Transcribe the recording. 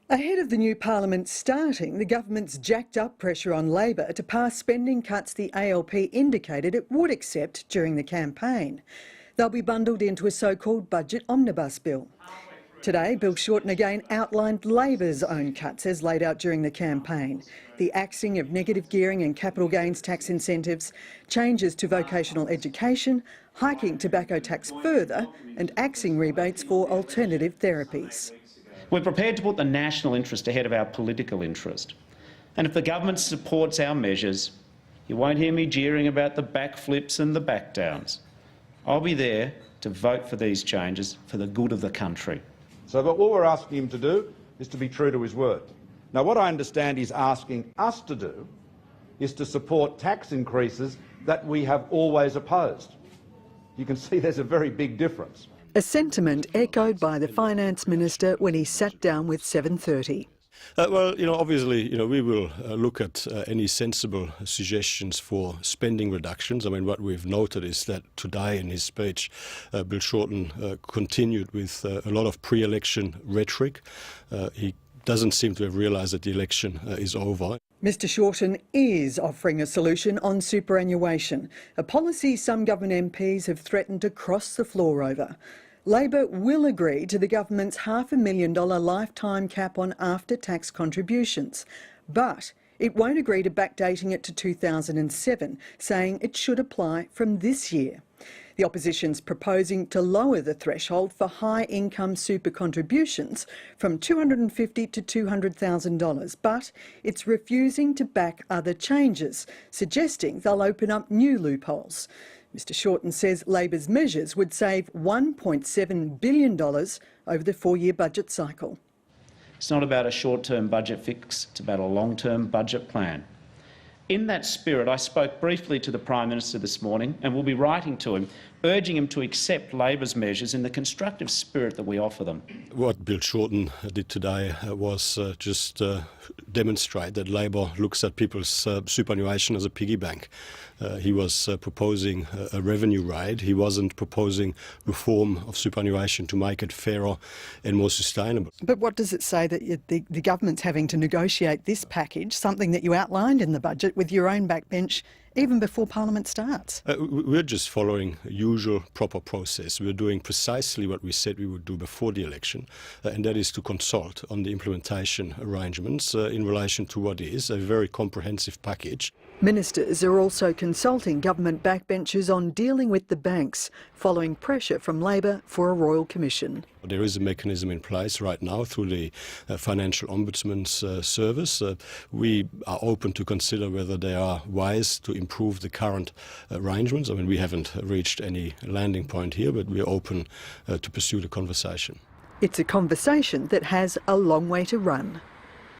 Ahead of the new parliament starting, the government's jacked up pressure on Labor to pass spending cuts the ALP indicated it would accept during the campaign. They'll be bundled into a so-called budget omnibus bill. Today, Bill Shorten again outlined Labor's own cuts as laid out during the campaign. The axing of negative gearing and capital gains tax incentives, changes to vocational education, hiking tobacco tax further and axing rebates for alternative therapies. We're prepared to put the national interest ahead of our political interest. And if the government supports our measures, you won't hear me jeering about the backflips and the backdowns. I'll be there to vote for these changes for the good of the country. So what we're asking him to do is to be true to his word. Now, what I understand he's asking us to do is to support tax increases that we have always opposed. You can see there's a very big difference. A sentiment echoed by the Finance Minister when he sat down with 7:30. Well, obviously, we will look at any sensible suggestions for spending reductions. I mean, what we've noted is that today in his speech, Bill Shorten continued with a lot of pre-election rhetoric. He doesn't seem to have realised that the election is over. Mr Shorten is offering a solution on superannuation, a policy some government MPs have threatened to cross the floor over. Labor will agree to the government's $500,000 lifetime cap on after-tax contributions, but it won't agree to backdating it to 2007, saying it should apply from this year. The opposition's proposing to lower the threshold for high-income super contributions from $250,000 to $200,000, but it's refusing to back other changes, suggesting they'll open up new loopholes. Mr Shorten says Labor's measures would save $1.7 billion over the 4-year budget cycle. It's not about a short-term budget fix, it's about a long-term budget plan. In that spirit, I spoke briefly to the Prime Minister this morning and will be writing to him, urging him to accept Labor's measures in the constructive spirit that we offer them. What Bill Shorten did today was just demonstrate that Labor looks at people's superannuation as a piggy bank. He was proposing a revenue raid. He wasn't proposing reform of superannuation to make it fairer and more sustainable. But what does it say that the government's having to negotiate this package, something that you outlined in the budget, with your own backbench even before Parliament starts? We're just following a usual proper process. We're doing precisely what we said we would do before the election, and that is to consult on the implementation arrangements in relation to what is a very comprehensive package. Ministers are also consulting government backbenchers on dealing with the banks, following pressure from Labor for a Royal Commission. There is a mechanism in place right now through the Financial Ombudsman's service. We are open to consider whether they are wise to improve the current arrangements. I mean, we haven't reached any landing point here, but we're open to pursue the conversation. It's a conversation that has a long way to run.